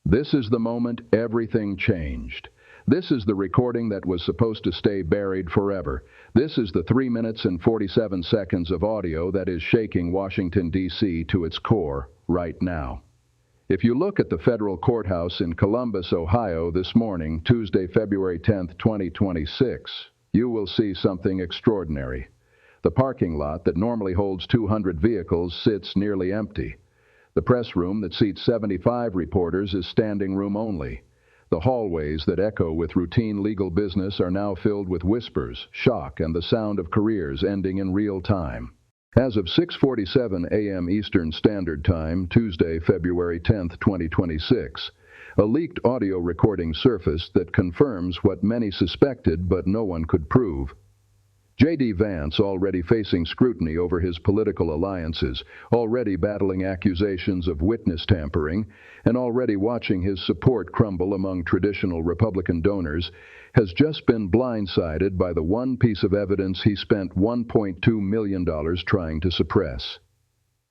This is the moment everything changed. This is the recording that was supposed to stay buried forever. This is the 3 minutes and 47 seconds of audio that is shaking Washington, D.C. to its core right now. If you look at the federal courthouse in Columbus, Ohio this morning, Tuesday, February 10, 2026, you will see something extraordinary. The parking lot that normally holds 200 vehicles sits nearly empty. The press room that seats 75 reporters is standing room only. The hallways that echo with routine legal business are now filled with whispers, shock, and the sound of careers ending in real time. As of 6:47 a.m. Eastern Standard Time, Tuesday, February 10, 2026, a leaked audio recording surfaced that confirms what many suspected but no one could prove. JD Vance, already facing scrutiny over his political alliances, already battling accusations of witness tampering, and already watching his support crumble among traditional Republican donors, has just been blindsided by the one piece of evidence he spent $1.2 million trying to suppress.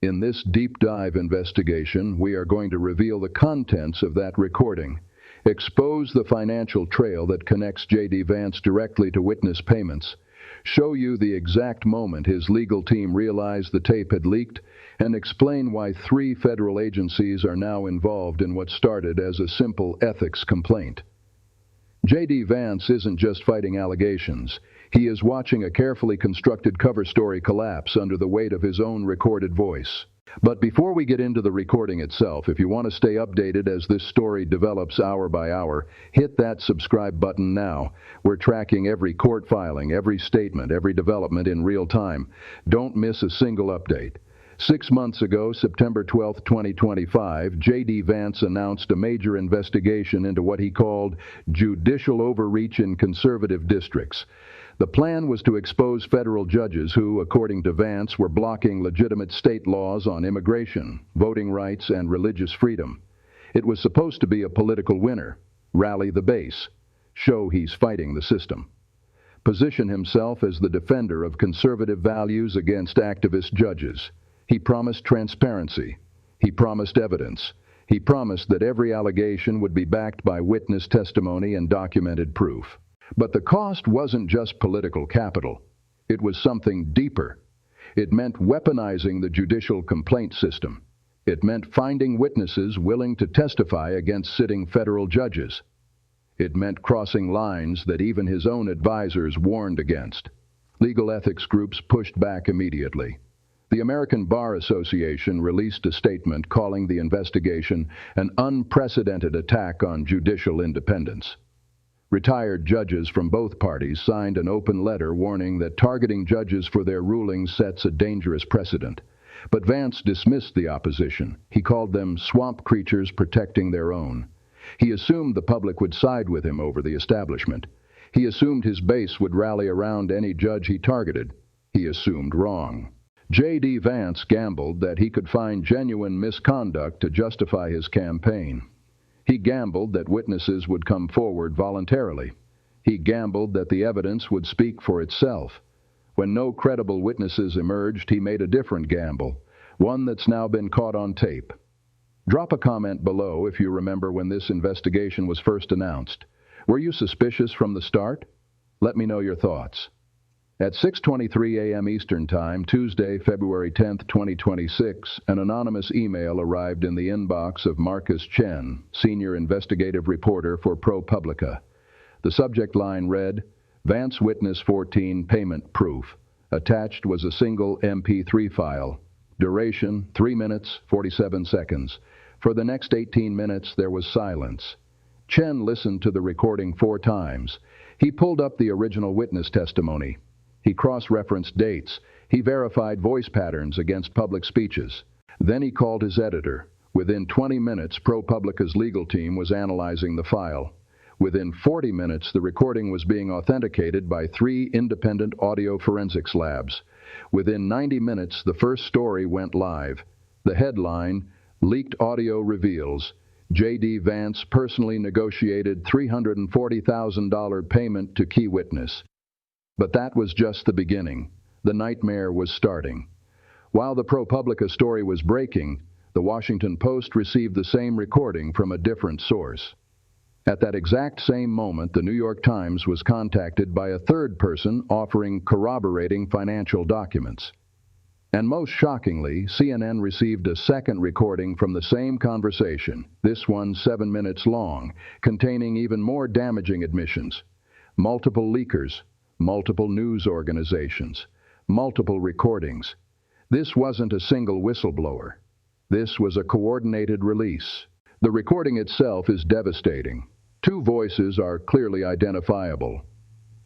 In this deep dive investigation, we are going to reveal the contents of that recording, expose the financial trail that connects JD Vance directly to witness payments, show you the exact moment his legal team realized the tape had leaked, and explain why 3 federal agencies are now involved in what started as a simple ethics complaint. JD Vance isn't just fighting allegations. He is watching a carefully constructed cover story collapse under the weight of his own recorded voice. But before we get into the recording itself, if you want to stay updated as this story develops hour by hour, hit that subscribe button now. We're tracking every court filing, every statement, every development in real time. Don't miss a single update. 6 months ago, September 12, 2025, JD Vance announced a major investigation into what he called judicial overreach in conservative districts. The plan was to expose federal judges who, according to Vance, were blocking legitimate state laws on immigration, voting rights, and religious freedom. It was supposed to be a political winner, rally the base, show he's fighting the system, position himself as the defender of conservative values against activist judges. He promised transparency. He promised evidence. He promised that every allegation would be backed by witness testimony and documented proof. But the cost wasn't just political capital. It was something deeper. It meant weaponizing the judicial complaint system. It meant finding witnesses willing to testify against sitting federal judges. It meant crossing lines that even his own advisors warned against. Legal ethics groups pushed back immediately. The American Bar Association released a statement calling the investigation an unprecedented attack on judicial independence. Retired judges from both parties signed an open letter warning that targeting judges for their rulings sets a dangerous precedent. But Vance dismissed the opposition. He called them swamp creatures protecting their own. He assumed the public would side with him over the establishment. He assumed his base would rally around any judge he targeted. He assumed wrong. JD Vance gambled that he could find genuine misconduct to justify his campaign. He gambled that witnesses would come forward voluntarily. He gambled that the evidence would speak for itself. When no credible witnesses emerged, he made a different gamble, one that's now been caught on tape. Drop a comment below if you remember when this investigation was first announced. Were you suspicious from the start? Let me know your thoughts. At 6:23 a.m. Eastern Time, Tuesday, February 10, 2026, an anonymous email arrived in the inbox of Marcus Chen, senior investigative reporter for ProPublica. The subject line read, "Vance Witness 14 Payment Proof." Attached was a single MP3 file. Duration, 3 minutes, 47 seconds. For the next 18 minutes, there was silence. Chen listened to the recording 4 times. He pulled up the original witness testimony. He cross-referenced dates. He verified voice patterns against public speeches. Then he called his editor. Within 20 minutes, ProPublica's legal team was analyzing the file. Within 40 minutes, the recording was being authenticated by 3 independent audio forensics labs. Within 90 minutes, the first story went live. The headline, "Leaked Audio Reveals, JD Vance Personally Negotiated $340,000 Payment to Key Witness." But that was just the beginning. The nightmare was starting. While the ProPublica story was breaking, The Washington Post received the same recording from a different source. At that exact same moment, the New York Times was contacted by a third person offering corroborating financial documents. And most shockingly, CNN received a second recording from the same conversation, this one 7 minutes long, containing even more damaging admissions. Multiple leakers, multiple news organizations, multiple recordings. This wasn't a single whistleblower. This was a coordinated release. The recording itself is devastating. Two voices are clearly identifiable.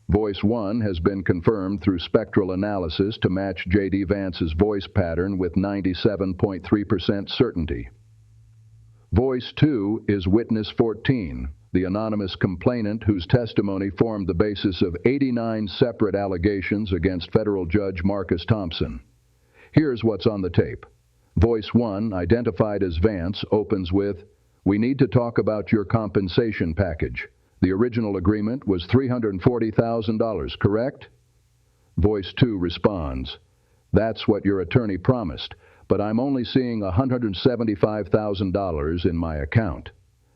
Voice 1 has been confirmed through spectral analysis to match JD Vance's voice pattern with 97.3% certainty. Voice 2 is Witness 14, the anonymous complainant whose testimony formed the basis of 89 separate allegations against federal judge Marcus Thompson. Here's what's on the tape. Voice 1, identified as Vance, opens with, "We need to talk about your compensation package. The original agreement was $340,000, correct?" Voice 2 responds, "That's what your attorney promised, but I'm only seeing $175,000 in my account."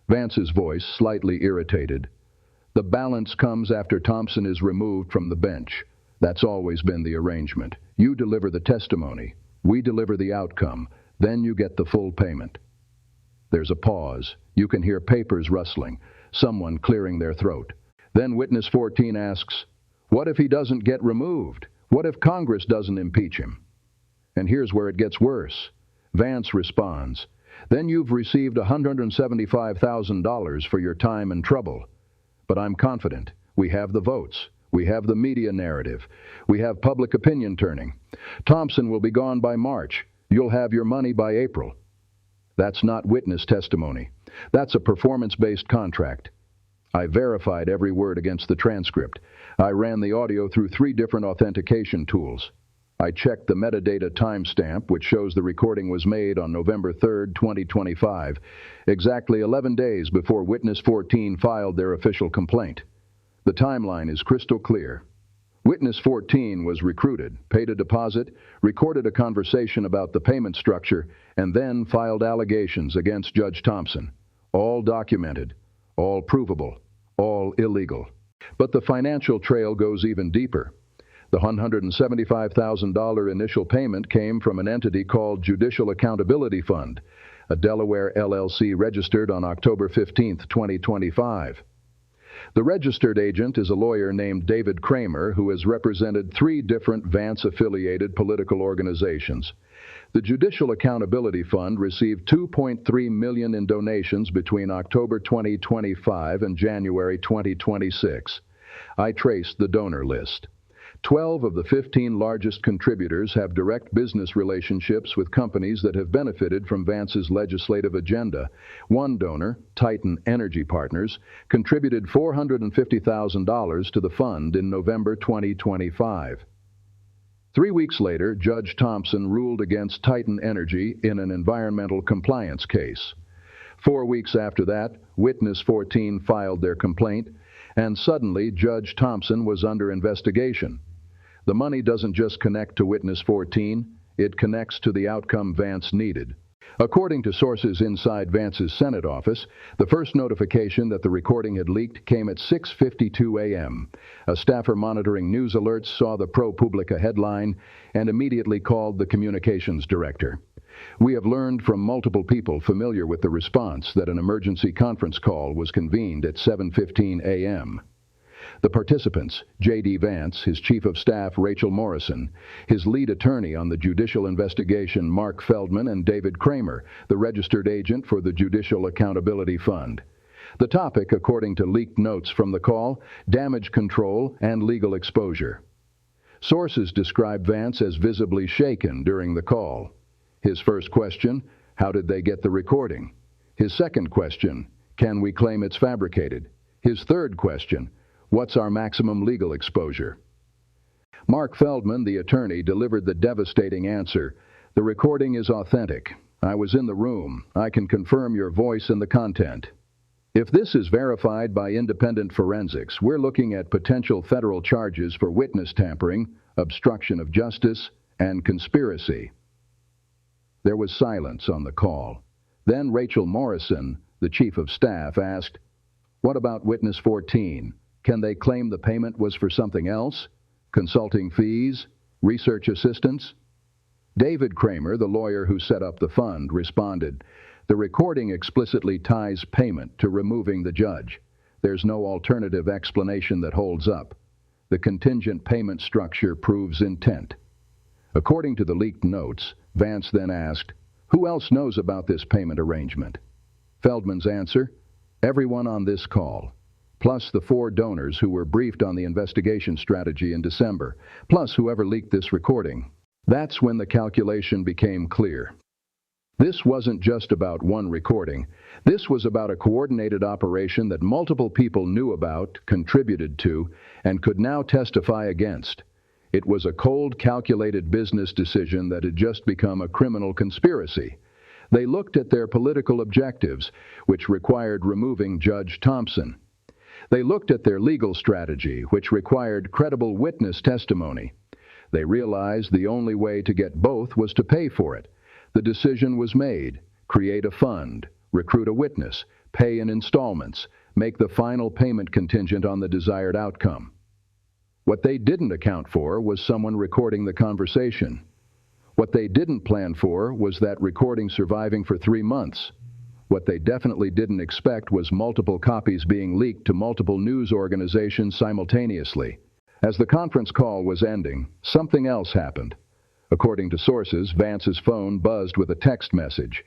Vance's voice slightly irritated. "The balance comes after Thompson is removed from the bench. That's always been the arrangement. You deliver the testimony. We deliver the outcome. Then you get the full payment." There's a pause. You can hear papers rustling, someone clearing their throat. Then Witness 14 asks, "What if he doesn't get removed? What if Congress doesn't impeach him?" And here's where it gets worse. Vance responds, "Then you've received $175,000 for your time and trouble. But I'm confident. We have the votes. We have the media narrative. We have public opinion turning. Thompson will be gone by March. You'll have your money by April." That's not witness testimony. That's a performance-based contract. I verified every word against the transcript. I ran the audio through 3 different authentication tools. I checked the metadata timestamp, which shows the recording was made on November 3, 2025, exactly 11 days before Witness 14 filed their official complaint. The timeline is crystal clear. Witness 14 was recruited, paid a deposit, recorded a conversation about the payment structure, and then filed allegations against Judge Thompson. All documented, all provable, all illegal. But the financial trail goes even deeper. The $175,000 initial payment came from an entity called Judicial Accountability Fund, a Delaware LLC registered on October 15, 2025. The registered agent is a lawyer named David Kramer, who has represented 3 different Vance-affiliated political organizations. The Judicial Accountability Fund received $2.3 million in donations between October 2025 and January 2026. I traced the donor list. 12 of the 15 largest contributors have direct business relationships with companies that have benefited from Vance's legislative agenda. One donor, Titan Energy Partners, contributed $450,000 to the fund in November 2025. 3 weeks later, Judge Thompson ruled against Titan Energy in an environmental compliance case. 4 weeks after that, Witness 14 filed their complaint, and suddenly Judge Thompson was under investigation. The money doesn't just connect to Witness 14, it connects to the outcome Vance needed. According to sources inside Vance's Senate office, the first notification that the recording had leaked came at 6:52 a.m. A staffer monitoring news alerts saw the ProPublica headline and immediately called the communications director. We have learned from multiple people familiar with the response that an emergency conference call was convened at 7:15 a.m. The participants, JD Vance, his chief of staff Rachel Morrison, his lead attorney on the judicial investigation Mark Feldman, and David Kramer, the registered agent for the Judicial Accountability Fund. The topic, according to leaked notes from the call, damage control and legal exposure. Sources describe Vance as visibly shaken during the call. His first question, how did they get the recording? His second question, can we claim it's fabricated? His third question, what's our maximum legal exposure? Mark Feldman, the attorney, delivered the devastating answer. The recording is authentic. I was in the room. I can confirm your voice and the content. If this is verified by independent forensics, we're looking at potential federal charges for witness tampering, obstruction of justice, and conspiracy. There was silence on the call. Then Rachel Morrison, the chief of staff, asked, "What about witness 14? Can they claim the payment was for something else? Consulting fees? Research assistance?" David Kramer, the lawyer who set up the fund, responded, "The recording explicitly ties payment to removing the judge. There's no alternative explanation that holds up. The contingent payment structure proves intent." According to the leaked notes, Vance then asked, "Who else knows about this payment arrangement?" Feldman's answer, "Everyone on this call, plus the 4 donors who were briefed on the investigation strategy in December, plus whoever leaked this recording." That's when the calculation became clear. This wasn't just about one recording. This was about a coordinated operation that multiple people knew about, contributed to, and could now testify against. It was a cold, calculated business decision that had just become a criminal conspiracy. They looked at their political objectives, which required removing Judge Thompson. They looked at their legal strategy, which required credible witness testimony. They realized the only way to get both was to pay for it. The decision was made: create a fund, recruit a witness, pay in installments, make the final payment contingent on the desired outcome. What they didn't account for was someone recording the conversation. What they didn't plan for was that recording surviving for 3 months. What they definitely didn't expect was multiple copies being leaked to multiple news organizations simultaneously. As the conference call was ending, something else happened. According to sources, Vance's phone buzzed with a text message.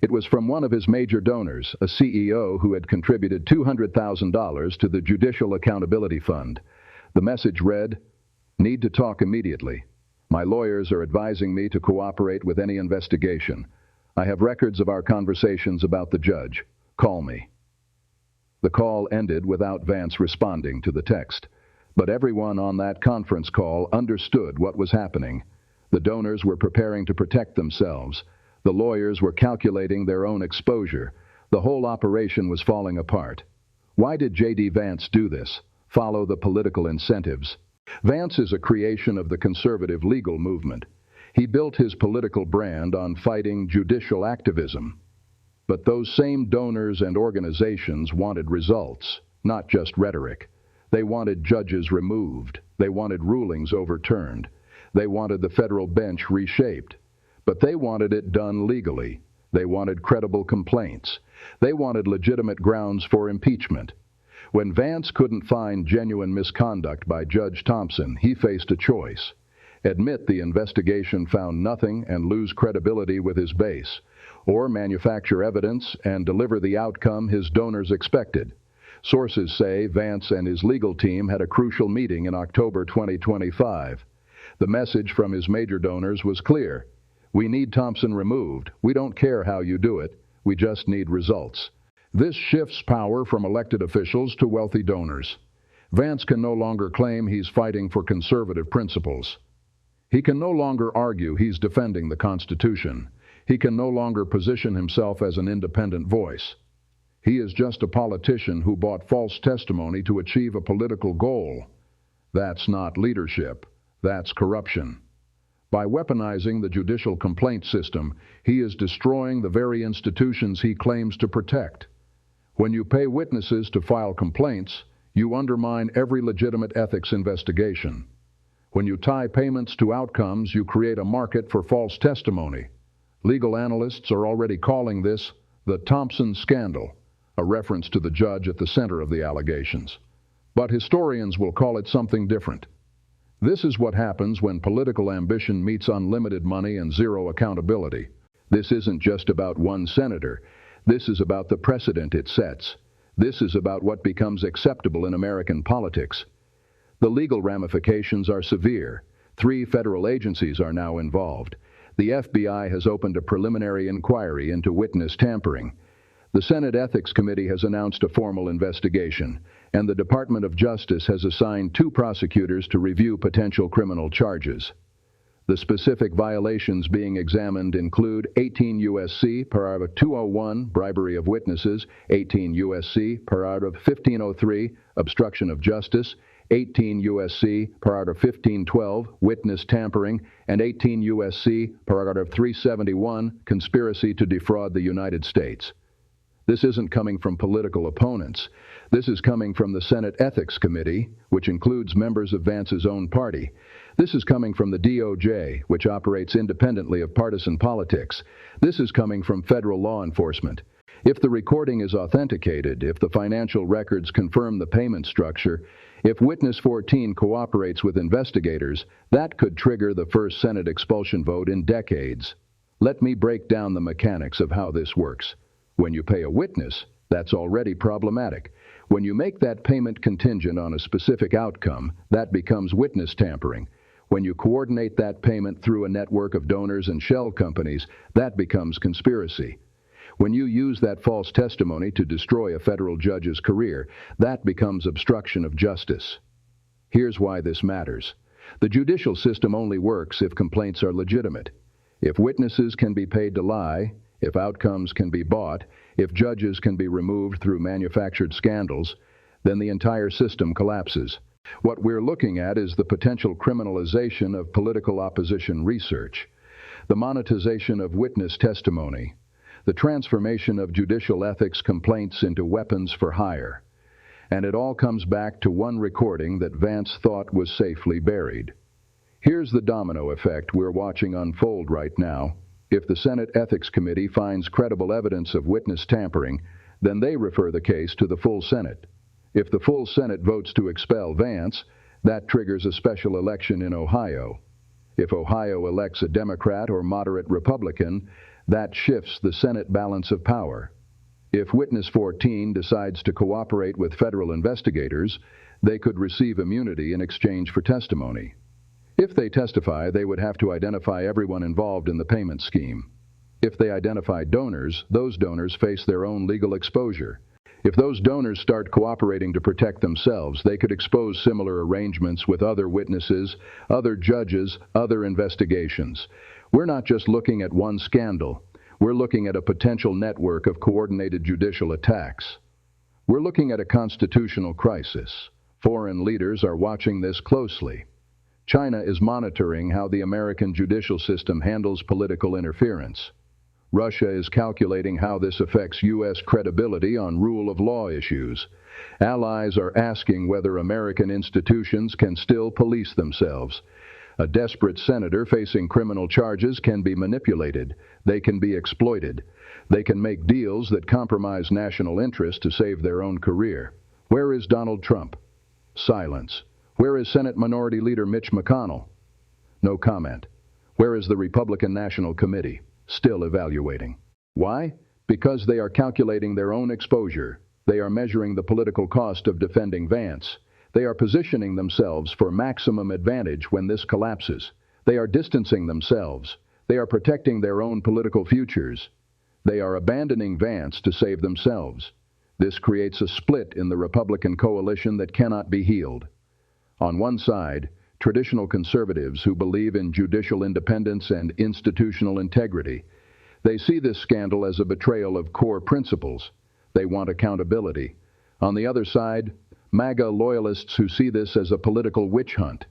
It was from one of his major donors, a CEO who had contributed $200,000 to the Judicial Accountability Fund. The message read, "Need to talk immediately. My lawyers are advising me to cooperate with any investigation. I have records of our conversations about the judge. Call me." The call ended without Vance responding to the text. But everyone on that conference call understood what was happening. The donors were preparing to protect themselves. The lawyers were calculating their own exposure. The whole operation was falling apart. Why did JD Vance do this? Follow the political incentives? Vance is a creation of the conservative legal movement. He built his political brand on fighting judicial activism. But those same donors and organizations wanted results, not just rhetoric. They wanted judges removed. They wanted rulings overturned. They wanted the federal bench reshaped. But they wanted it done legally. They wanted credible complaints. They wanted legitimate grounds for impeachment. When Vance couldn't find genuine misconduct by Judge Thompson, he faced a choice: admit the investigation found nothing and lose credibility with his base, or manufacture evidence and deliver the outcome his donors expected. Sources say Vance and his legal team had a crucial meeting in October 2025. The message from his major donors was clear: "We need Thompson removed. We don't care how you do it. We just need results." This shifts power from elected officials to wealthy donors. Vance can no longer claim he's fighting for conservative principles. He can no longer argue he's defending the Constitution. He can no longer position himself as an independent voice. He is just a politician who bought false testimony to achieve a political goal. That's not leadership. That's corruption. By weaponizing the judicial complaint system, he is destroying the very institutions he claims to protect. When you pay witnesses to file complaints, you undermine every legitimate ethics investigation. When you tie payments to outcomes, you create a market for false testimony. Legal analysts are already calling this the Thompson scandal, a reference to the judge at the center of the allegations. But historians will call it something different. This is what happens when political ambition meets unlimited money and zero accountability. This isn't just about one senator. This is about the precedent it sets. This is about what becomes acceptable in American politics. The legal ramifications are severe. 3 federal agencies are now involved. The FBI has opened a preliminary inquiry into witness tampering. The Senate Ethics Committee has announced a formal investigation, and the Department of Justice has assigned 2 prosecutors to review potential criminal charges. The specific violations being examined include 18 U.S.C. Paragraph 201, bribery of witnesses, 18 U.S.C. Paragraph 1503, obstruction of justice, 18 U.S.C. Paragraph 1512, witness tampering, and 18 U.S.C. Paragraph 371, conspiracy to defraud the United States. This isn't coming from political opponents. This is coming from the Senate Ethics Committee, which includes members of Vance's own party. This is coming from the DOJ, which operates independently of partisan politics. This is coming from federal law enforcement. If the recording is authenticated, if the financial records confirm the payment structure, if Witness 14 cooperates with investigators, that could trigger the first Senate expulsion vote in decades. Let me break down the mechanics of how this works. When you pay a witness, that's already problematic. When you make that payment contingent on a specific outcome, that becomes witness tampering. When you coordinate that payment through a network of donors and shell companies, that becomes conspiracy. When you use that false testimony to destroy a federal judge's career, that becomes obstruction of justice. Here's why this matters. The judicial system only works if complaints are legitimate. If witnesses can be paid to lie, if outcomes can be bought, if judges can be removed through manufactured scandals, then the entire system collapses. What we're looking at is the potential criminalization of political opposition research, the monetization of witness testimony, the transformation of judicial ethics complaints into weapons for hire. And it all comes back to one recording that Vance thought was safely buried. Here's the domino effect we're watching unfold right now. If the Senate Ethics Committee finds credible evidence of witness tampering, then they refer the case to the full Senate. If the full Senate votes to expel Vance, that triggers a special election in Ohio. If Ohio elects a Democrat or moderate Republican, that shifts the Senate balance of power. If Witness 14 decides to cooperate with federal investigators, they could receive immunity in exchange for testimony. If they testify, they would have to identify everyone involved in the payment scheme. If they identify donors, those donors face their own legal exposure. If those donors start cooperating to protect themselves, they could expose similar arrangements with other witnesses, other judges, other investigations. We're not just looking at one scandal. We're looking at a potential network of coordinated judicial attacks. We're looking at a constitutional crisis. Foreign leaders are watching this closely. China is monitoring how the American judicial system handles political interference. Russia is calculating how this affects U.S. credibility on rule of law issues. Allies are asking whether American institutions can still police themselves. A desperate senator facing criminal charges can be manipulated. They can be exploited. They can make deals that compromise national interest to save their own career. Where is Donald Trump? Silence. Where is Senate Minority Leader Mitch McConnell? No comment. Where is the Republican National Committee? Still evaluating. Why? Because they are calculating their own exposure. They are measuring the political cost of defending Vance. They are positioning themselves for maximum advantage when this collapses. They are distancing themselves. They are protecting their own political futures. They are abandoning Vance to save themselves. This creates a split in the Republican coalition that cannot be healed. On one side, traditional conservatives who believe in judicial independence and institutional integrity. They see this scandal as a betrayal of core principles. They want accountability. On the other side, MAGA loyalists who see this as a political witch hunt.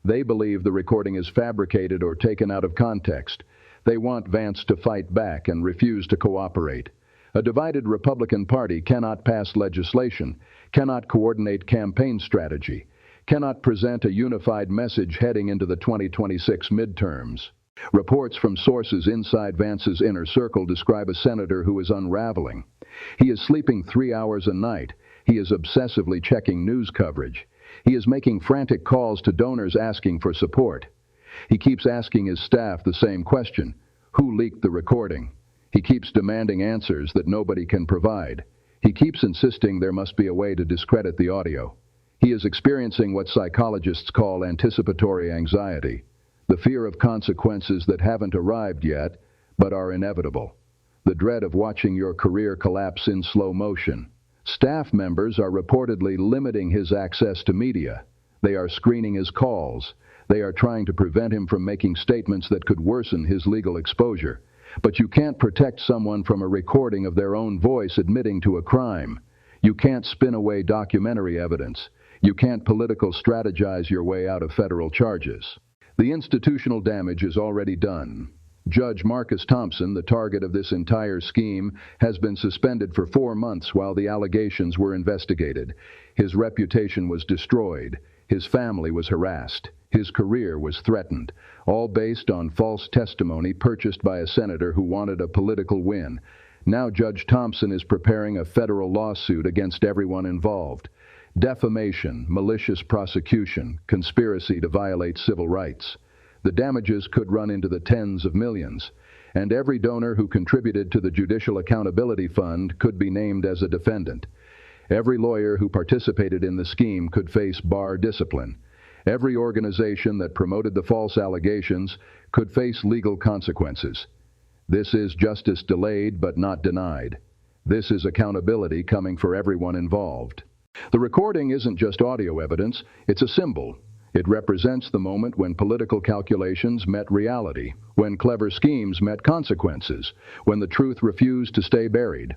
They believe the recording is fabricated or taken out of context. They want Vance to fight back and refuse to cooperate. A divided Republican Party cannot pass legislation, cannot coordinate campaign strategy, cannot present a unified message heading into the 2026 midterms. Reports from sources inside Vance's inner circle describe a senator who is unraveling. He is sleeping 3 hours a night. He is obsessively checking news coverage. He is making frantic calls to donors asking for support. He keeps asking his staff the same question: who leaked the recording? He keeps demanding answers that nobody can provide. He keeps insisting there must be a way to discredit the audio. He is experiencing what psychologists call anticipatory anxiety, the fear of consequences that haven't arrived yet, but are inevitable. The dread of watching your career collapse in slow motion. Staff members are reportedly limiting his access to media. They are screening his calls. They are trying to prevent him from making statements that could worsen his legal exposure. But you can't protect someone from a recording of their own voice admitting to a crime. You can't spin away documentary evidence. You can't political strategize your way out of federal charges. The institutional damage is already done. Judge Marcus Thompson, the target of this entire scheme, has been suspended for 4 months while the allegations were investigated. His reputation was destroyed. His family was harassed. His career was threatened, all based on false testimony purchased by a senator who wanted a political win. Now Judge Thompson is preparing a federal lawsuit against everyone involved. Defamation, malicious prosecution, conspiracy to violate civil rights. The damages could run into the tens of millions, and every donor who contributed to the Judicial Accountability Fund could be named as a defendant. Every lawyer who participated in the scheme could face bar discipline. Every organization that promoted the false allegations could face legal consequences. This is justice delayed but not denied. This is accountability coming for everyone involved. The recording isn't just audio evidence, it's a symbol. It represents the moment when political calculations met reality, when clever schemes met consequences, when the truth refused to stay buried.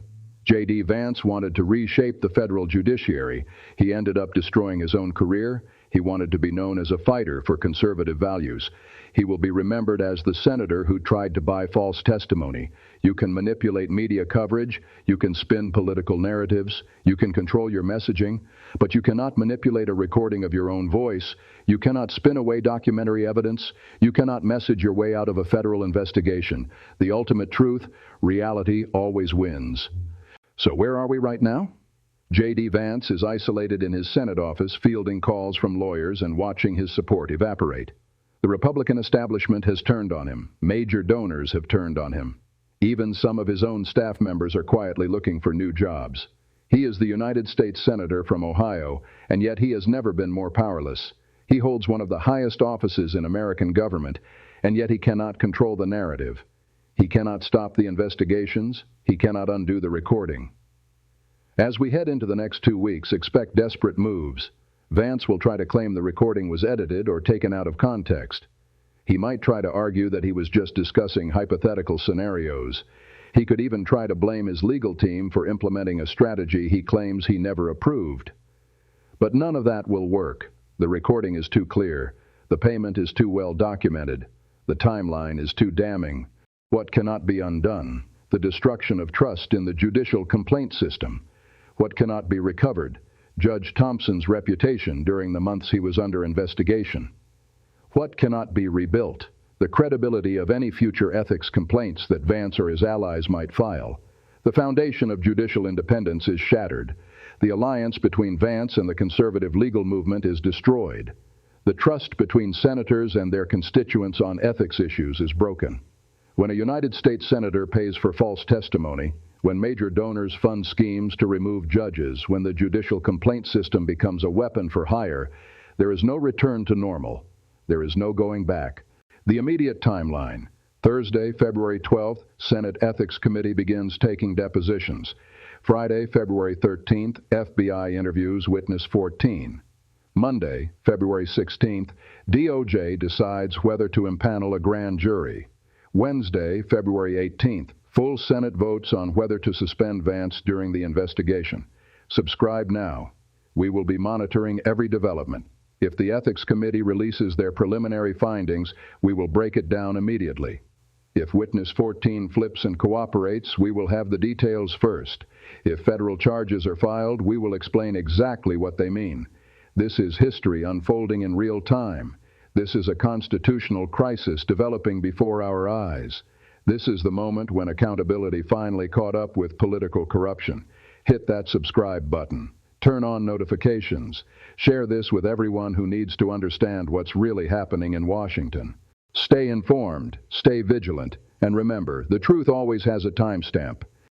JD Vance wanted to reshape the federal judiciary. He ended up destroying his own career. He wanted to be known as a fighter for conservative values. He will be remembered as the senator who tried to buy false testimony. You can manipulate media coverage, you can spin political narratives, you can control your messaging, but you cannot manipulate a recording of your own voice. You cannot spin away documentary evidence. You cannot message your way out of a federal investigation. The ultimate truth, reality always wins. So where are we right now? JD Vance is isolated in his Senate office, fielding calls from lawyers and watching his support evaporate. The Republican establishment has turned on him. Major donors have turned on him. Even some of his own staff members are quietly looking for new jobs. He is the United States Senator from Ohio, and yet he has never been more powerless. He holds one of the highest offices in American government, and yet he cannot control the narrative. He cannot stop the investigations. He cannot undo the recording. As we head into the next 2 weeks, expect desperate moves. Vance will try to claim the recording was edited or taken out of context. He might try to argue that he was just discussing hypothetical scenarios. He could even try to blame his legal team for implementing a strategy he claims he never approved. But none of that will work. The recording is too clear. The payment is too well documented. The timeline is too damning. What cannot be undone? The destruction of trust in the judicial complaint system. What cannot be recovered? Judge Thompson's reputation during the months he was under investigation. What cannot be rebuilt? The credibility of any future ethics complaints that Vance or his allies might file. The foundation of judicial independence is shattered. The alliance between Vance and the conservative legal movement is destroyed. The trust between senators and their constituents on ethics issues is broken. When a United States senator pays for false testimony, when major donors fund schemes to remove judges, when the judicial complaint system becomes a weapon for hire, there is no return to normal. There is no going back. The immediate timeline. Thursday, February 12th, Senate Ethics Committee begins taking depositions. Friday, February 13th, FBI interviews witness 14. Monday, February 16th, DOJ decides whether to impanel a grand jury. Wednesday, February 18th, full Senate votes on whether to suspend Vance during the investigation. Subscribe now. We will be monitoring every development. If the Ethics Committee releases their preliminary findings, we will break it down immediately. If witness 14 flips and cooperates, we will have the details first. If federal charges are filed, we will explain exactly what they mean. This is history unfolding in real time. This is a constitutional crisis developing before our eyes. This is the moment when accountability finally caught up with political corruption. Hit that subscribe button. Turn on notifications. Share this with everyone who needs to understand what's really happening in Washington. Stay informed, stay vigilant, and remember, the truth always has a timestamp.